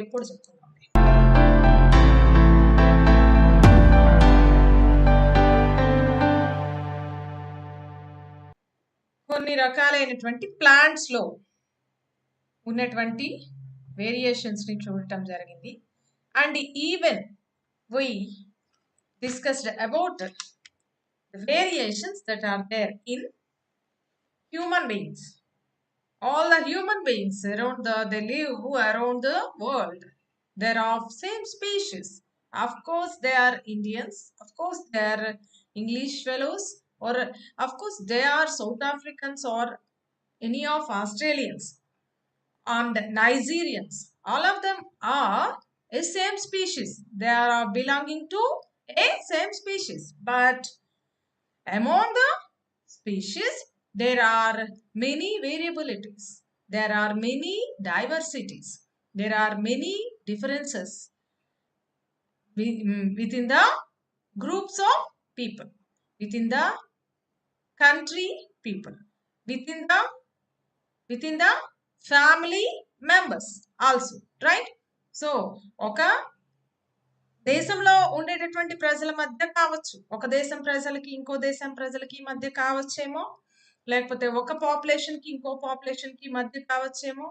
ఎప్పుడు చెప్తున్నాం. కొన్ని రకాలైనటువంటి ప్లాంట్స్ లో ఉన్నటువంటి వేరియేషన్స్ ని చూడటం జరిగింది. And even we discussed about the variations that are there in human beings. All the human beings around they live around the world. They're of same species. Of course, they are Indians. Of course, they are English fellows. Or of course, they are South Africans or any of Australians and Nigerians. All of them are a same species. They are belonging to a same species. But among the species, there are many variabilities. There are many diversities. There are many differences within the groups of people, within the country people, within the family members also, right? So ఒక దేశంలో ఉండేటటువంటి ప్రజల మధ్య కావచ్చు, ఒక దేశం ప్రజలకి ఇంకో దేశం ప్రజలకి మధ్య కావచ్చేమో, లేకపోతే ఒక పాపులేషన్ కి ఇంకో పాపులేషన్ కి మధ్య కావచ్చేమో,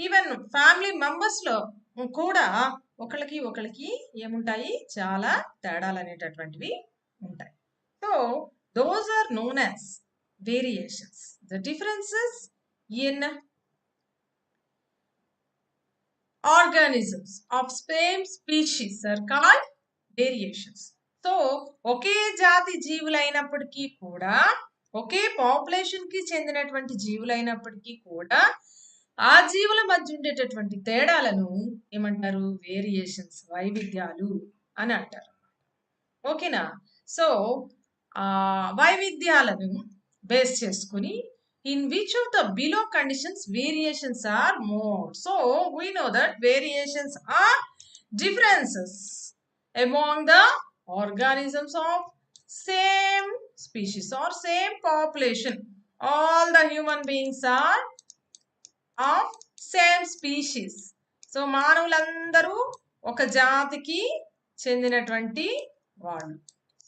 ఈవెన్ ఫ్యామిలీ మెంబర్స్ లో కూడా ఒకళ్ళకి ఏముంటాయి, చాలా తేడాలు అనేటటువంటివి ఉంటాయి. So those are known as variations. The differences in organisms of same species are called variations. So ఒకే జాతి జీవులైనప్పటికీ కూడా, ఒకే పాపులేషన్ కి చెందినటువంటి జీవులైనప్పటికీ కూడా ఆ జీవుల మధ్య ఉండేటటువంటి తేడాలను ఏమంటారు, వేరియేషన్స్, వైవిధ్యాలు అని అంటారు. ఓకేనా? సో వైవిధ్యాలను బేస్ చేసుకుని in which of the below conditions variations are more. So we know that variations are differences among the organisms of same species or same population. All the human beings are of same species. So మానవులందరూ ఒక జాతికి చెందినటువంటి వాళ్ళు.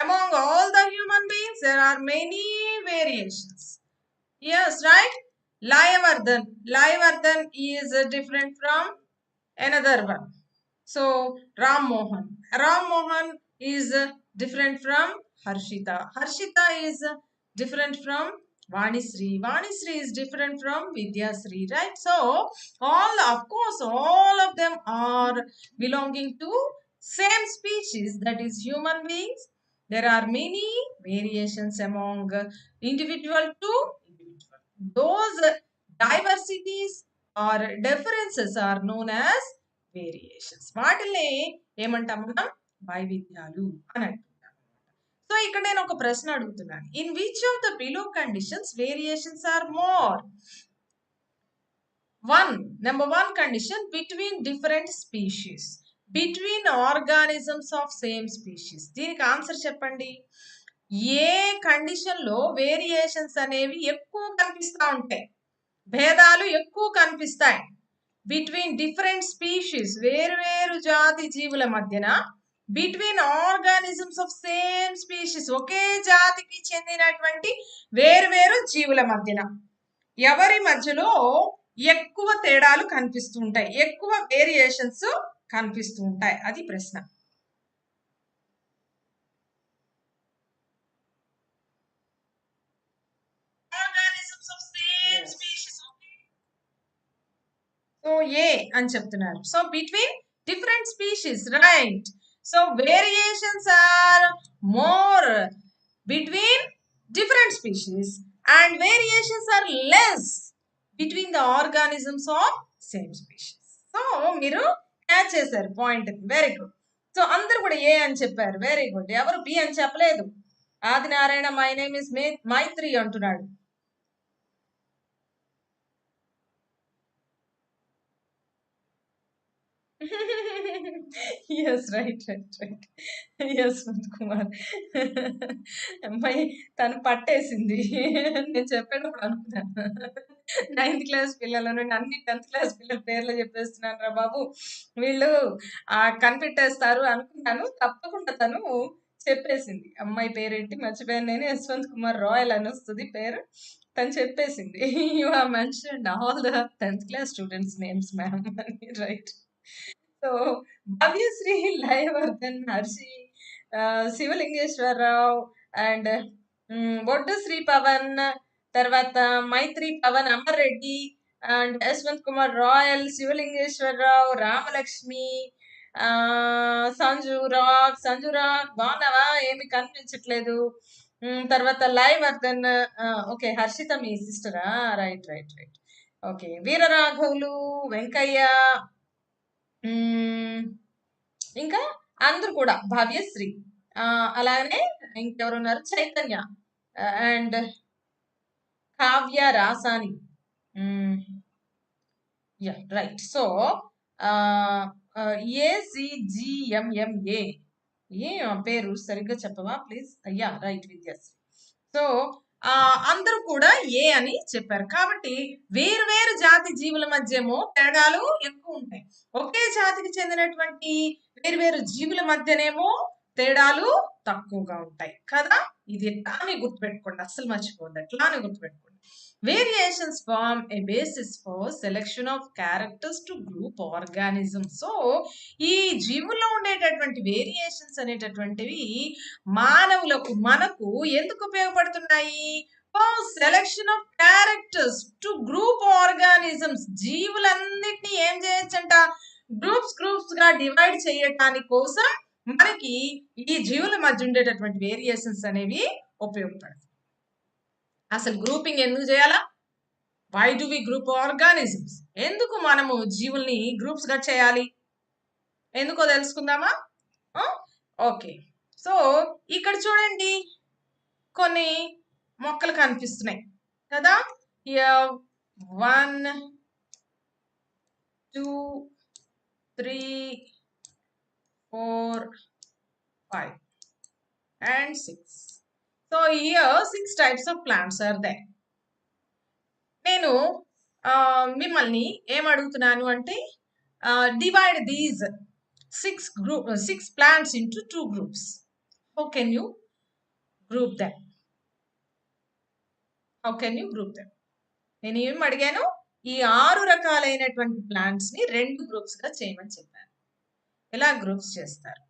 Among all the human beings there are many variations. Yes, right? Layavardhan is different from another one. So Ram Mohan is different from Harshita. Harshita is different from Vanisri. Vanisri is different from Vidyasri, right? So of course all of them are belonging to same species, that is human beings. There are many variations among individual to individual. Those diversities or differences are known as variations. వాటిని ఏమంటాం మనం, వైవిధ్యాలు అని అంటున్నాం. So ఇక్కడ నేను ఒక ప్రశ్న అడుగుతున్నాను. In which of the below conditions variations are more? Number 1 condition, between different species, between organisms of same species. దీనికి ఆన్సర్ చెప్పండి. ఏ కండిషన్ లో వేరియేషన్స్ అనేవి ఎక్కువ కనిపిస్తా ఉంటాయి, భేదాలు ఎక్కువ కనిపిస్తాయి బిట్వీన్ డిఫరెంట్ స్పీషీస్, వేరు జాతి జీవుల మధ్యన, between organisms of same species, ఒకే జాతికి చెందినటువంటి వేరు జీవుల మధ్యన ఎవరి మధ్యలో ఎక్కువ తేడాలు కనిపిస్తూ ఉంటాయి, ఎక్కువ వేరియేషన్స్ కనిపిస్తూ ఉంటాయి? అది ప్రశ్న. Organisms of same species. So A అని చెప్తున్నారు. So between different species, right? So variations are more between different species and variations are less between the organisms of same species. So మీరు క్యాచ్ చేశారు point. Very good. So అందరు కూడా ఏ అని చెప్పారు. Very good. ఎవరు B అని చెప్పలేదు. Adinarayana my name is మైత్రి అంటున్నాడు. yes, right. yes, కుమార్ అమ్మాయి తను పట్టేసింది. నేను చెప్పేటప్పుడు అనుకున్నాను 9th క్లాస్ పిల్లల నుండి అన్ని 10th క్లాస్ పిల్లల పేర్లు చెప్పేస్తున్నాను రా బాబు. వీళ్ళు కనిపెట్టేస్తారు అనుకున్నాను. తప్పకుండా తను చెప్పేసింది. అమ్మాయి పేరేంటి మర్చిపోయాను నేను. యశ్వంత్ కుమార్ రాయల్ అని వస్తది పేరు. తను చెప్పేసింది. You have mentioned all the 10th class students names ma'am అని right. So Bhavyasri, Layavardhan, Harshi, Sivalingeswararao and Boddu Sri Pavan, తర్వాత మైత్రి పవన్, అమర్ రెడ్డి అండ్ యశ్వంత్ కుమార్ రాయల్, శివలింగేశ్వరరావు, రామలక్ష్మి, సంజు రాక్ బాగున్నావా? ఏమి కనిపించట్లేదు. తర్వాత లయవర్ధన్, ఓకే హర్షిత మీ సిస్టరా? Right right right. ఓకే వీరరాఘవులు, వెంకయ్య, ఇంకా అందరూ కూడా భవ్యశ్రీ, అలానే ఇంకెవరున్నారు, Chaitanya and Kavya, Rasani. Yeah right. So ఏసిజిఎంఎంఏ ఏ పేరు సరిగ్గా చెప్పవా ప్లీజ్? అయ్యా రైట్ విద్యాశ్రీ. సో అందరూ కూడా ఏ అని చెప్పారు. కాబట్టి వేరు వేరు జాతి జీవుల మధ్యేమో తేడాలు ఎక్కువ ఉంటాయి. ఒకే జాతికి చెందినటువంటి వేరు వేరు జీవుల మధ్యనేమో తేడాలు తక్కువగా ఉంటాయి కదా. ఇది ఎట్లానే గుర్తుపెట్టుకోండి, అస్సలు మర్చిపోవద్దు, ఎట్లానే గుర్తుపెట్టుకోండి. Variations form a basis for selection of characters to group organisms. So ఈ జీవుల్లో ఉండేటటువంటి వేరియేషన్స్ అనేటటువంటివి మానవులకు మనకు ఎందుకు ఉపయోగపడుతున్నాయి? For selection of characters to group organisms. జీవులన్నిటిని ఏం చేయొచ్చంట? గ్రూప్స్ గా డివైడ్ చేయటానికి కోసం మనకి ఈ జీవుల మధ్య ఉండేటటువంటి వేరియేషన్స్ అనేవి ఉపయోగపడతాయి. అసలు గ్రూపింగ్ ఎందుకు చేయాలా? Why do we group organisms? ఎందుకు మనము జీవుల్ని గ్రూప్స్ గా చేయాలి? ఎందుకో తెలుసుకుందామా? ఓకే. సో ఇక్కడ చూడండి కొన్ని మొక్కలు కనిపిస్తున్నాయి కదా. 1 2 3 4 5 and 6. So here 6 types of plants are there. నేను మిమ్మల్ని ఏం అడుగుతున్నాను అంటే divide these 6 plants into 2 groups. How can you group them? నేను ఏం అడిగాను? ఈ 6 రకాలైనటువంటి ప్లాంట్స్ ని 2 గ్రూప్స్ గా చేయమని చెప్పాను. ఎలా గ్రూప్స్ చేస్తారు?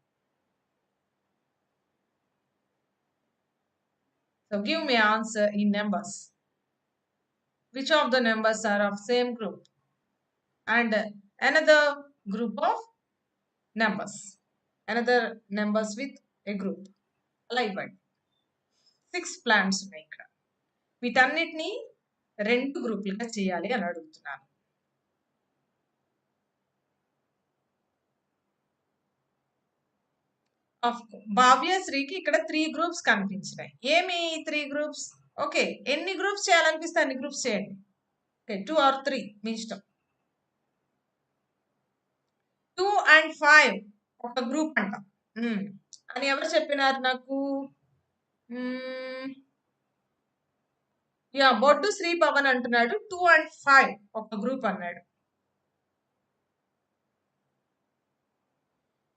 So give me answer in numbers. Which of the numbers are of same group and another group of numbers, another numbers with a group? అలా ఇవ్వండి. 6 ప్లాంట్స్ ఉన్నాయి ఇక్కడ. వీటన్నిటిని 2 గ్రూపులుగా చేయాలి అని అడుగుతున్నాను. భావ్యశ్రీకి ఇక్కడ 3 గ్రూప్స్ కనిపించినాయి. ఏమి 3 గ్రూప్స్? ఓకే, ఎన్ని గ్రూప్స్ చేయాలనిపిస్తే అన్ని గ్రూప్స్ చేయండి. ఓకే 2 or 3 మీ ఇష్టం. 2 and 5 ఒక గ్రూప్ అంట అని ఎవరు చెప్పినారు నాకు? యా బొడ్డు శ్రీ పవన్ అంటున్నాడు 2 and 5 ఒక గ్రూప్ అన్నాడు.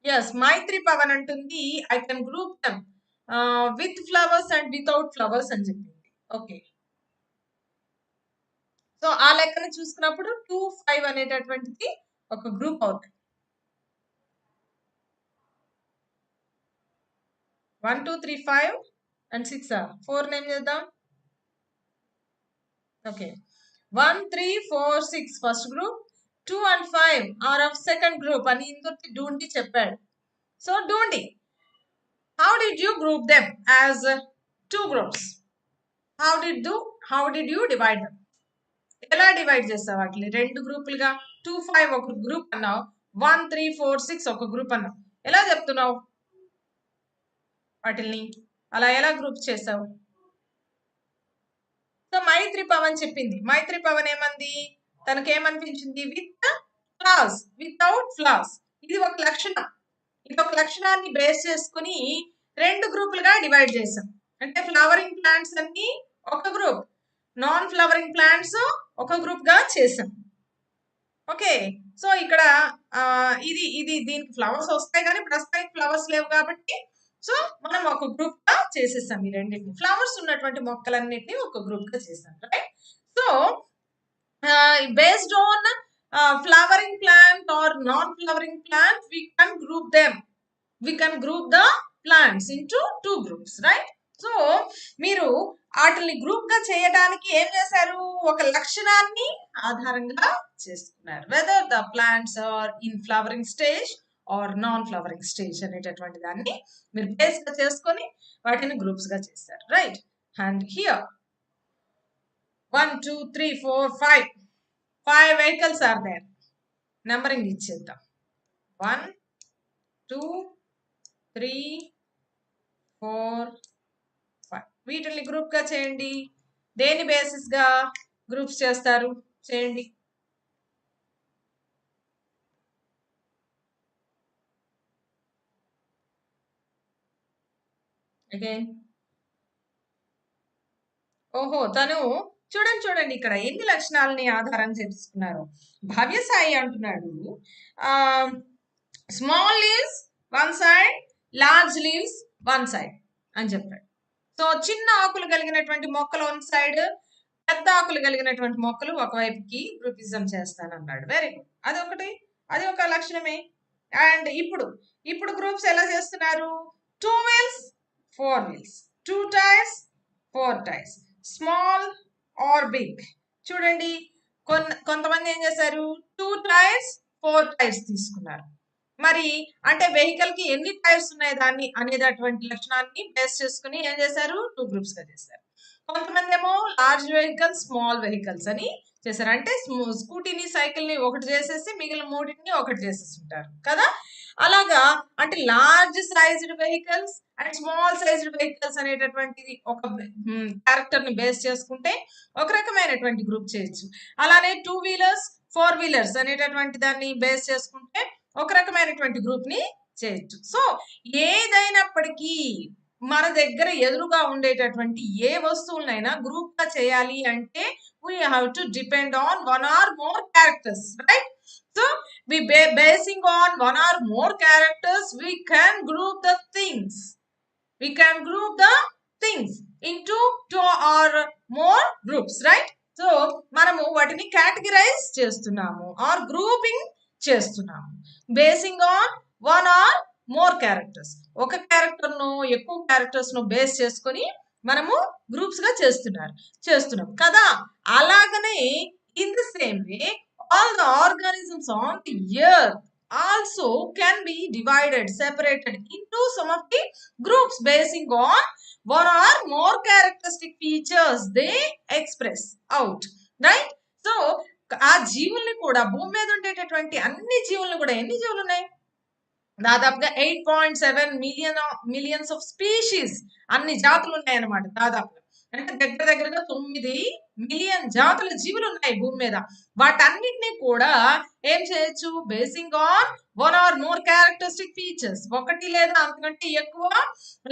ఎస్ మైత్రి పవన్ అంటుంది I can group them with flowers and without flowers అని చెప్పింది. ఓకే, సో ఆ లెక్కను చూసుకున్నప్పుడు 2 5 అనేటటువంటిది ఒక గ్రూప్ అవుతుంది. 1 2 3 5 and 6 4 నేమ్ చేద్దాం. Okay 1 3 4 6 first group, 2 and 5 are of second group అని ఇందుకు డూండి చెప్పాడు. So Dhoondi, how did you group them as 2 groups? How did you divide them? ఎలా డివైడ్ చేస్తావు వాటిని 2 గ్రూపులుగా? 2 5 ఒక గ్రూప్ అన్నావు, 1 3 4 6 ఒక గ్రూప్ అన్నావు. ఎలా చెప్తున్నావు వాటిని? అలా ఎలా గ్రూప్ చేసావు? సో మైత్రి పవన్ చెప్పింది. మైత్రి పవన్ ఏమంది? తనకేమనిపించింది? With flowers, without flowers. ఇది ఒక లక్షణం. ఇది ఒక లక్షణాన్ని బేస్ చేసుకుని 2 గ్రూపులుగా డివైడ్ చేసాం. అంటే ఫ్లవరింగ్ ప్లాంట్స్ అన్ని ఒక గ్రూప్, నాన్ ఫ్లవరింగ్ ప్లాంట్స్ ఒక గ్రూప్ గా చేసాం. ఓకే, సో ఇక్కడ ఇది ఇది దీనికి ఫ్లవర్స్ వస్తాయి కానీ ప్రస్తుతానికి ఫ్లవర్స్ లేవు కాబట్టి సో మనం ఒక గ్రూప్ గా చేసేసాం. ఈ రెండింటిని ఫ్లవర్స్ ఉన్నటువంటి మొక్కలన్నిటిని ఒక గ్రూప్ గా చేసాం, right? So based on flowering plant or non-flowering plant, we can group them. We can group the plants into two groups, right? So మీరు వాటిని గ్రూప్ గా చేయడానికి ఏం చేశారు? ఒక లక్షణాన్ని ఆధారంగా చేసుకున్నారు. Whether the plants are in flowering stage or non flowering stage అనేటటువంటి దాన్ని మీరు బేస్ గా చేసుకొని వాటిని గ్రూప్స్ గా చేశారు, right? And here 1 2 3 4 5 vehicles are there. Numbering ఇచ్చేద్దాం. 1 2 3 4 5 వీటిని గ్రూప్ గా చేయండి. దేని బేసిస్ గా గ్రూప్స్ చేస్తారు? చేయండి. అగైన్ ఓహో, తను చూడండి ఇక్కడ ఎన్ని లక్షణాలని ఆధారం చేసుకున్నారు. భవ్యసాయి అంటున్నాడు small leaves one side, large leaves one side అని చెప్పాడు. సో చిన్న ఆకులు కలిగినటువంటి మొక్కలు వన్ సైడ్, పెద్ద ఆకులు కలిగినటువంటి మొక్కలు ఒకవైపుకి గ్రూపిజం చేస్తానన్నాడు. వెరీ గుడ్, అది ఒక లక్షణమే. అండ్ ఇప్పుడు గ్రూప్స్ ఎలా చేస్తున్నారు? 2 wheels 4 wheels, 2 tires 4 tires, small or big. చూడండి కొంతమంది ఏం చేశారు? 2 tires 4 tires తీసుకున్నారు. మరి అంటే వెహికల్ కి ఎన్ని టైర్స్ ఉన్నాయి దాన్ని అనేటటువంటి లక్షణాన్ని బేస్ చేసుకుని ఏం చేశారు? 2 గ్రూప్స్ గా చేశారు. కొంతమంది ఏమో లార్జ్ వెహికల్స్ స్మాల్ వెహికల్స్ అని చేశారు. అంటే స్కూటీని సైకిల్ ని ఒకటి చేసేసి మిగిలిన మూడింటిని ఒకటి చేసేసి ఉంటారు కదా. అలాగా అంటే large sized vehicles and small sized vehicles అనేటటువంటిది ఒక క్యారెక్టర్ ని బేస్ చేసుకుంటే ఒక రకమైనటువంటి గ్రూప్ చేయొచ్చు. అలానే 2 wheelers 4 wheelers అనేటటువంటి దాన్ని బేస్ చేసుకుంటే ఒక రకమైనటువంటి గ్రూప్ ని చేయొచ్చు. సో ఏదైనప్పటికీ మన దగ్గర ఎదురుగా ఉండేటటువంటి ఏ వస్తువులైనా గ్రూప్ గా చేయాలి అంటే we have to depend on one or more characters, right? So we basing on one or more characters we can group the things. We can group the things into 2 or more groups, right? So మనము వాటిని categorise చేస్తున్నాము are grouping చేస్తున్నాము basing on one or more characters. ఒక character ను ఎక్కువ characters ను base చేసుకొని మనము గ్రూప్స్ గా చేస్తున్నాం కదా. అలాగనే in the same way all the organisms on the earth also can be separated into some of the groups basing on one or more characteristic features they express out, right? So ఆ జీవుల్ని కూడా భూమి మీద ఉండేటటువంటి అన్ని జీవులను కూడా ఎన్ని జీవులు ఉన్నాయి? దాదాపుగా 8.7 మిలియన్స్ ఆఫ్ స్పీషీస్ అన్ని జాతులు ఉన్నాయన్నమాట. దాదాపుగా అంటే దగ్గరగా 9 మిలియన్ జాతుల జీవులు ఉన్నాయి భూమి మీద. వాటన్నిటినీ కూడా ఏం చేయొచ్చు? Basing on one or more characteristic features, ఒకటి లేదా అంతకంటే ఎక్కువ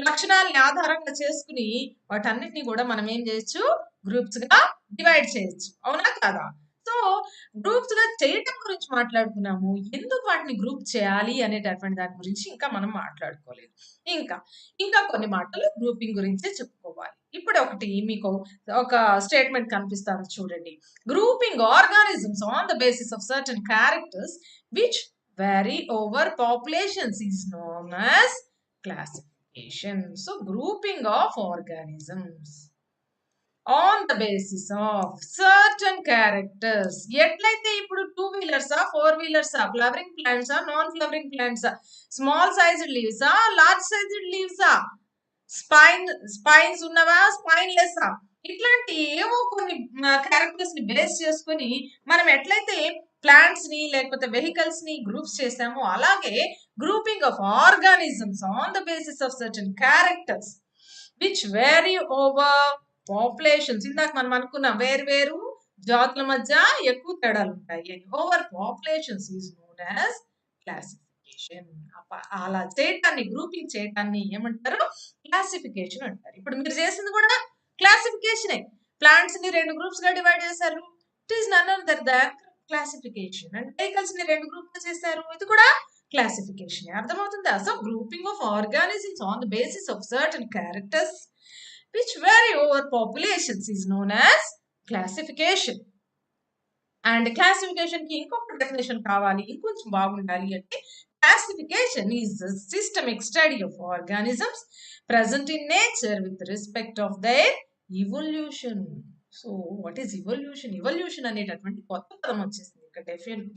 లక్షణాలని ఆధారంగా చేసుకుని వాటన్నిటిని కూడా మనం ఏం చేయొచ్చు? గ్రూప్స్ గా డివైడ్ చేయొచ్చు. అవునా కాదా? సో గ్రూప్స్ గా చేయటం గురించి మాట్లాడుకున్నాము. ఎందుకు వాటిని గ్రూప్ చేయాలి అనేటటువంటి దాని గురించి ఇంకా మనం మాట్లాడుకోలేదు. ఇంకా కొన్ని మాటలు గ్రూపింగ్ గురించే చెప్పుకోవాలి. ఇప్పుడు మీకు ఒక స్టేట్మెంట్ కనిపిస్తుంది చూడండి. Grouping organisms on the basis of certain characters which vary over populations is known as classification. So grouping of organisms on the basis of certain characters. ఎట్లయితే ఇప్పుడు 2 wheelers 4 wheelers flowering plants non flowering plants, small sized leaves large sized leaves, spines ఉన్నవా spineless, ఇట్లాంటి ఏవో కొన్ని characters ని base చేసుకుని మనం ఎట్లయితే ప్లాంట్స్ ని లేకపోతే వెహికల్స్ ని గ్రూప్స్ చేసామో అలాగే grouping of organisms on the basis of certain characters which vary over populations. ఇందాక మనం అనుకున్నాం వేరు జాతుల మధ్య ఎక్కువ తేడాలు ఉంటాయి. Over populations is known as classification. అలా చేయటాన్ని గ్రూపింగ్ చేయటాన్ని ఏమంటారు? క్లాసిఫికేషన్ అంటారు. ఇప్పుడు మీరు చేసింది కూడా క్లాసిఫికేషనే. ప్లాంట్స్ ని 2 గ్రూప్స్ గా డివైడ్ చేశారు. It is none other than classification. And vehicles ని 2 గ్రూప్ చేశారు. ఇది కూడా క్లాసిఫికేషన్. అర్థమవుతుందా? So grouping of organisms on the basis of certain characters which vary over populations is known as classification. And classification కి ఇంకొక definition కావాలి, ఇంకొంచెం బాగుండాలి అంటే classification is the systemic study of organisms present in nature with respect of their evolution. So what is evolution? Evolution అనేటటువంటి కొత్త పదం వచ్చేసింది ఇక్కడ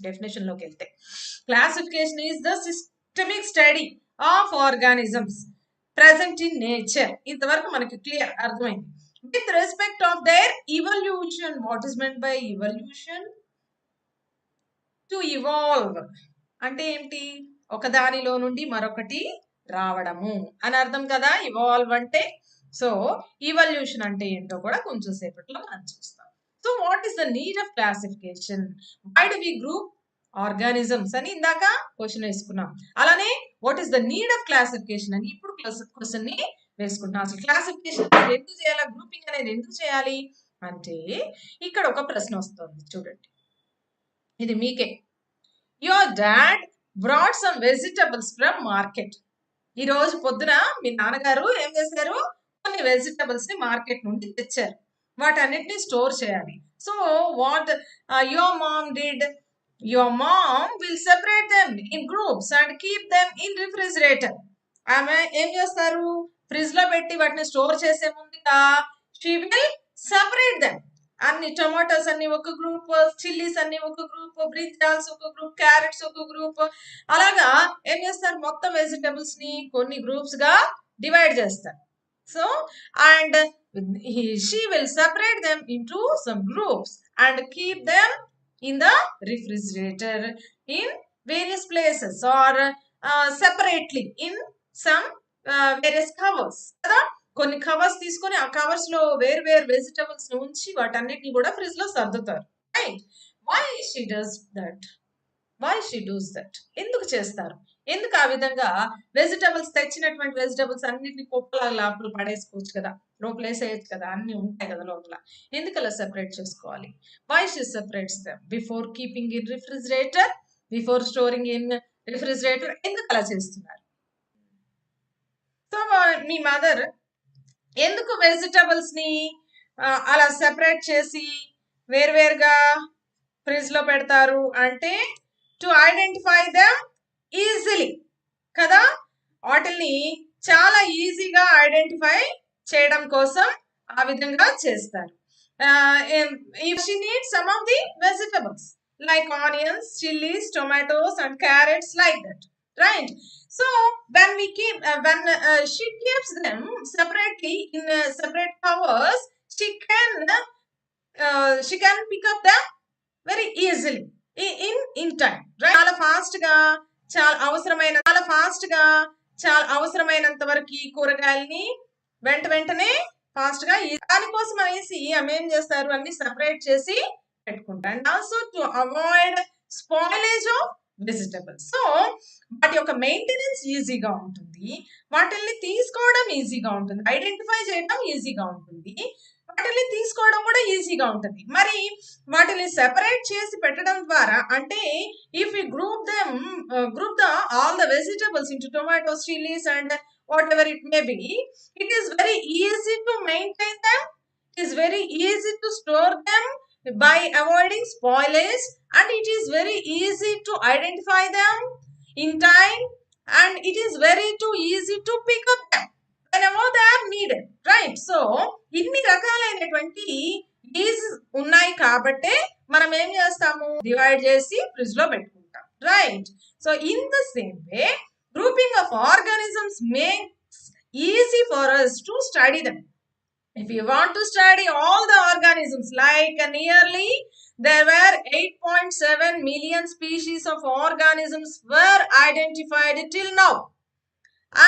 డెఫినేషన్ లోకి వెళ్తే. Classification is the systemic study of organisms present in nature. ఇంతవరకు మనకి clear అర్థమైంది. With respect of their evolution. What is meant by evolution? To evolve అంటే ఏంటి? ఒక దానిలో నుండి మరొకటి రావడము అని అర్థం కదా ఇవాల్వ్ అంటే. సో ఇవల్యూషన్ అంటే ఏంటో కూడా కొంచెం సేపట్లో మనం చూస్తాం. So what is the need of classification? Why do we group organisms అని ఇందాక క్వశ్చన్ వేసుకున్నాం. అలానే what is the need of classification అని ఇప్పుడు క్వశ్చన్ ని వేసుకుంటాం. అసలు క్లాసిఫికేషన్ ఎందుకు చేయాలి, గ్రూపింగ్ అనేది ఎందుకు చేయాలి అంటే ఇక్కడ ఒక ప్రశ్న వస్తుంది చూడండి, ఇది మీకే. Your dad brought some vegetables from market. ఈ రోజు పొద్దున మీ నాన్నగారు ఏం చేశారు? కొన్ని వెజిటబుల్స్ ని మార్కెట్ నుండి తెచ్చారు. వాటన్నిటిని స్టోర్ చేయాలి. So what your mom did? Your mom will separate them in groups and keep them in refrigerator. ఆమె ఏం చేస్తారు? ఫ్రిడ్జ్ లో పెట్టి వాటిని స్టోర్ చేసే ముందుగా she will separate them. అన్ని టొమాటోస్ అన్ని ఒక గ్రూప్, చిల్లీస్ అన్ని ఒక గ్రూప్, బ్రింజాల్స్ ఒక గ్రూప్, క్యారెట్స్ ఒక గ్రూప్, అలాగా ఏం చేస్తారు? మొత్తం వెజిటబుల్స్ ని కొన్ని గ్రూప్స్ గా డివైడ్ చేస్తారు. So and she will separate them into some groups and keep them in the refrigerator in various places or separately in some various covers కదా. కొన్ని కవర్స్ తీసుకొని ఆ కవర్స్ లో వేరు వేరు వెజిటబుల్స్ ఉంచి వాటన్నిటిని కూడా ఫ్రిడ్జ్ లో సర్దుతారు. Right? Why she does that? Why she does that? ఎందుకు చేస్తారు? ఎందుకు ఆ విధంగా వెజిటబుల్స్ తెచ్చినటువంటి వెజిటబుల్స్ అన్నిటిని కుప్పలా లోపల పడేసుకోవచ్చు కదా, లోపల వేసేయచ్చు కదా, అన్ని ఉంటాయి కదా లోపల. ఎందుకు అలా సెపరేట్ చేసుకోవాలి? Why she separates them before keeping in refrigerator, before storing in refrigerator? ఎందుకు అలా చేస్తున్నారు? సో మీ మదర్ ఎందుకు వెజిటబుల్స్ ని అలా సెపరేట్ చేసి వేరువేరుగా ఫ్రిడ్జ్ లో పెడతారు అంటే టు ఐడెంటిఫై దెమ్ ఈజీలీ కదా. వాటిని చాలా ఈజీగా ఐడెంటిఫై చేయడం కోసం ఆ విధంగా చేస్తారు. She needs some of the vegetables like onions, chillies, tomatoes and carrots like that. Right? So when we keep when she keeps them separately in separate covers, she can pick up them very easily in time. Right? చాలా fast గా చాలా అవసరమైనంత వరకు కూరగాయలని వెంటనే fast గా దానికోసం అనేసి ఆమె ఏం చేస్తారు? అన్ని సెపరేట్ చేసి పెట్టుకుంటారు. And also to avoid spoilage of vegetables. So వాటి యొక్క మెయింటెనెన్స్ ఈజీగా ఉంటుంది, వాటిని తీసుకోవడం ఈజీగా ఉంటుంది, ఐడెంటిఫై చేయడం ఈజీగా ఉంటుంది, వాటిని తీసుకోవడం కూడా ఈజీగా ఉంటుంది. మరి వాటిని సెపరేట్ చేసి పెట్టడం ద్వారా అంటే if you group the all the vegetables into tomatoes, chillies and what ever it may be, it is very easy to maintain them, it is very easy to store them by avoiding spoilage, and it is very easy to identify them in time, and it is very too easy to pick up them whenever they are needed. Right? So ఇన్ని రకాలైనటువంటి is ఉన్నాయి కాబట్టే మనం ఏం చేస్తాము? Divide చేసి fridge లో పెట్టుకుంటాం. Right? So in the same way grouping of organisms makes easy for us to study them. If you want to study all the organisms, like nearly there were 8.7 million species of organisms were identified till now.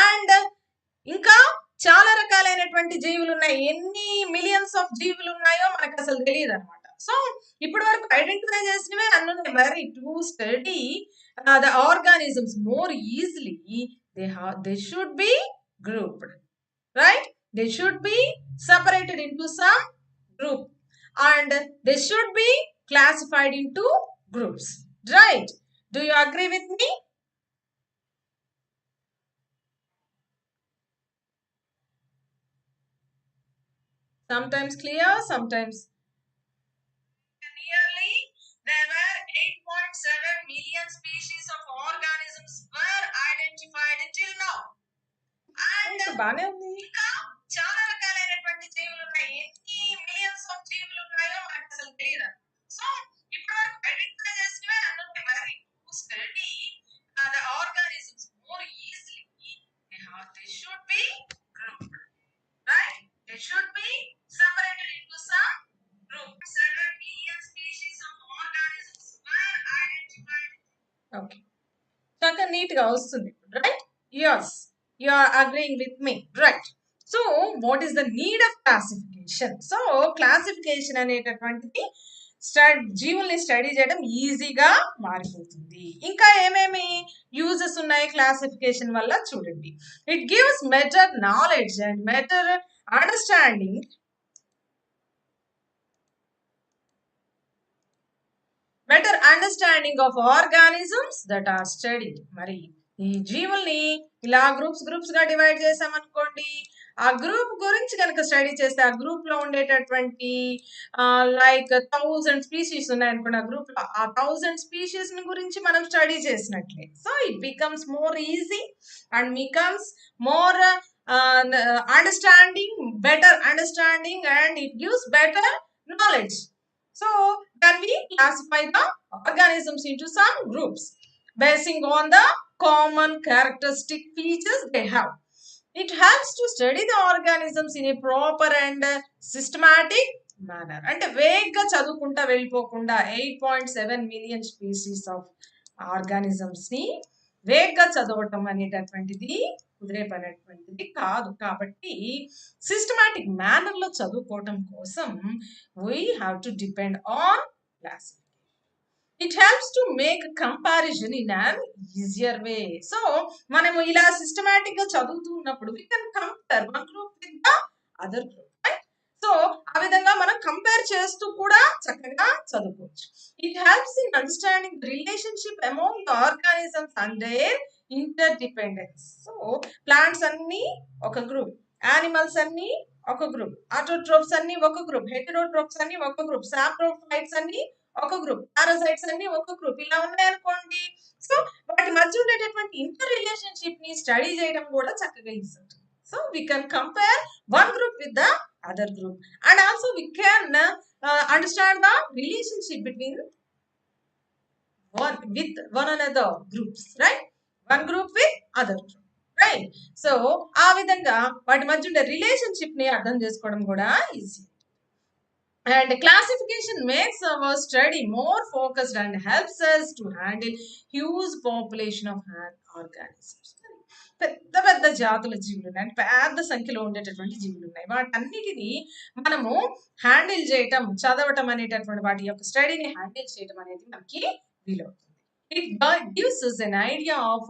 And ఇంకా చాలా రకాలైనటువంటి జీవులు ఉన్నాయి. ఎన్ని millions of జీవులు ఉన్నాయో మనకు అసలు తెలియదు అనమాట. సో ఇప్పటి వరకు ఐడెంటిఫై చేసినవే అన్ని ఉన్నాయి. మరి to study the organisms more easily they should be grouped. Right? They should be separated into some group. and they should be classified into groups, right? Do you agree with me? Sometimes clear, sometimes. Nearly, there were 8.7 million species of organisms were identified till now. And బానే ఉంది. ఇంకా చాలా రకాలైనటువంటి జీవులు ఉన్నాయి. ఎన్ని millions of జీవులు ఉన్నాయో మనకు అసలు తెలియదు. సో ఇప్పటివరకు ఐడెంటిఫై చేసినవే అన్నట్టు మరి study the organisms more easily. They should be grouped, right? They should be separated into some groups. 7 million species of organisms were identified. Okay. చక్కగా నీట్ గా వస్తుంది, right? yes, you are agreeing with me, right? So what is the need of classification? So classification అనేటటువంటిది జీవుల్ని study చేయడం ఈజీగా మారిపోతుంది. ఇంకా ఏమేమి యూజెస్ ఉన్నాయి క్లాసిఫికేషన్ వల్ల చూడండి. It gives better knowledge and better understanding of organisms that are studied. మరి ఈ జీవుల్ని ఇలా గ్రూప్స్ గా డివైడ్ చేసామనుకోండి, ఆ గ్రూప్ గురించి కనుక స్టడీ చేస్తే ఆ గ్రూప్ లో ఉండేటటువంటి లైక్ 1000 స్పీషీస్ ఉన్నాయనుకోండి, ఆ గ్రూప్ లో ఆ 1000 స్పీషీస్ గురించి మనం స్టడీ చేసినట్లే. So it becomes more easy and becomes more better understanding and it gives better knowledge. So then we classify the organisms into some groups basing on the common characteristic features they have. It helps to study the organisms in a proper and systematic manner. అంటే వేగంగా చదువుకుంటా వెళ్ళిపోకుండా 8.7 million species of organisms ని వేగంగా చదవటం అనేటటువంటిది కుదిరేపనేటువంటిది కాదు. కాబట్టి సిస్టమాటిక్ మేనర్ లో చదువుకోవటం కోసం we have to depend on classification. It helps to make comparison in an easier way. So మనము ఇలా సిస్టమాటిక్ గా చదువుతున్నప్పుడు we can compare one group with the other group, right? So ఆ విధంగా మనం కంపేర్ చేస్తూ కూడా చక్కగా చదువుకోవచ్చు. It helps in understanding the relationship among the organisms and their interdependence. So plants అన్ని ఒక గ్రూప్, యానిమల్స్ అన్ని ఒక గ్రూప్, ఆటోట్రోప్స్ అన్ని ఒక గ్రూప్, హెటెరోట్రోప్స్ అన్ని ఒక గ్రూప్, సాప్రోఫైట్స్ అన్ని ఒక గ్రూప్, పారాసైట్స్ అన్ని ఒక గ్రూప్, ఇలా ఉన్నాయనుకోండి. సో వాటి మధ్య ఉండేటటువంటి ఇంటర్ రిలేషన్షిప్ ని స్టడీ చేయడం కూడా చక్కగా ఈజీ ఉంటుంది. So we can compare one group with the other group and also we can understand the relationship between one another groups, right? One group with other group, right? So ఆ విధంగా వాటి మధ్య ఉండే relationship ని అర్థం చేసుకోవడం కూడా easy. And classification makes our study more focused and helps us to handle huge population of organisms. పెద్ద పెద్ద జాతుల జీవులు ఉన్నాయి, పెద్ద సంఖ్యలో ఉండేటటువంటి జీవులు ఉన్నాయి. వాటన్నిటిని మనము హ్యాండిల్ చేయటం, చదవటం అనేటటువంటి వాటి యొక్క స్టడీని హ్యాండిల్ చేయటం అనేది మనకి వీలవుతుంది. It gives us an idea of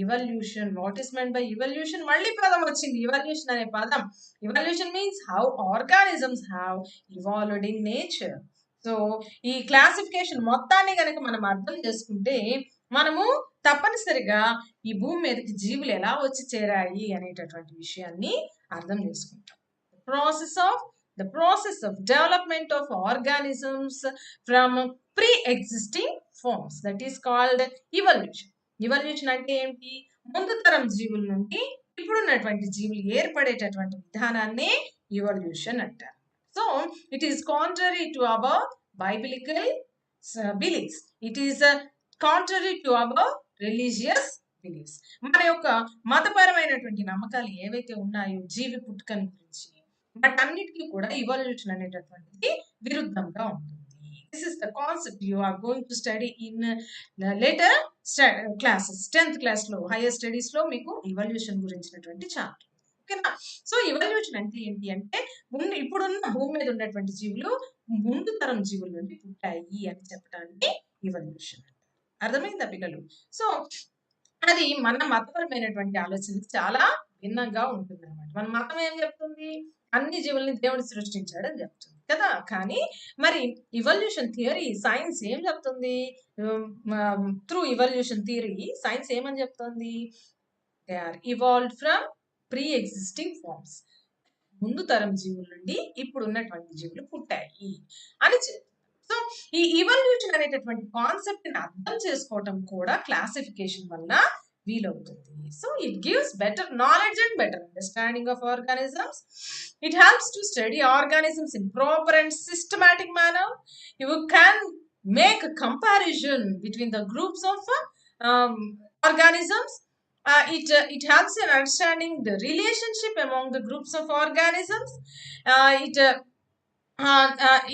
evolution. What is meant by evolution? మళ్ళీ పదం వచ్చింది, evolution అనే పదం. Evolution means how organisms have evolved in nature. So ఈ క్లాసిఫికేషన్ మొత్తాన్ని కనుక మనం అర్థం చేసుకుంటే మనము తప్పనిసరిగా ఈ భూమి మీదకి జీవులు ఎలా వచ్చి చేరాయి అనేటటువంటి విషయాన్ని అర్థం చేసుకుంటాం. The process of development of organisms from pre-existing forms, that is called evolution. Evolution అంటే ఏంటి? ముందు తరం జీవుల నుండి ఇప్పుడున్నటువంటి జీవులు ఏర్పడేటటువంటి విధానాన్ని ఎవల్యూషన్ అంటారు. So it is contrary to our biblical beliefs. It is contrary to our religious beliefs. మన యొక్క మతపరమైనటువంటి నమ్మకాలు ఏవైతే ఉన్నాయో జీవి పుట్టుకని గురించి, వాటన్నిటికీ కూడా ఇవల్యూషన్ అనేటటువంటిది విరుద్ధంగా ఉంటుంది. This is the concept you are going to study in later classes. 10th class లో, higher studies లో మీకు ఇవల్యూషన్ గురించినటువంటి చాప్టర్. ఓకేనా? సో ఇవల్యూషన్ అంటే ఏంటి అంటే ఇప్పుడున్న భూమి మీద ఉన్నటువంటి జీవులు ముందు తరం జీవుల నుండి పుట్టాయి అని చెప్పడానికి ఇవల్యూషన్. అర్థమైందా పిల్లలు? సో అది మన మతపరమైనటువంటి ఆలోచనకి చాలా భిన్నంగా ఉంటుంది అనమాట. మన మతం ఏం చెప్తుంది? అన్ని జీవుల్ని దేవుడు సృష్టించాడని చెప్తుంది. కదా. కానీ మరి ఇవల్యూషన్ థియరీ సైన్స్ ఏం చెప్తుంది? త్రూ ఇవల్యూషన్ థియరీ సైన్స్ ఏమని చెప్తుంది? They are evolved from pre existing forms. ముందు తరం జీవుల నుండి ఇప్పుడు ఉన్నటువంటి జీవులు పుట్టాయి అని. సో ఈ ఇవల్యూషన్ అనేటటువంటి కాన్సెప్ట్ ని అర్థం చేసుకోవటం కూడా క్లాసిఫికేషన్ వల్ల వీలవుతుంది. So it gives better knowledge and better understanding of organisms. It helps to study organisms in proper and systematic manner. You can make comparison between the groups of organisms. It helps in understanding the relationship among the groups of organisms.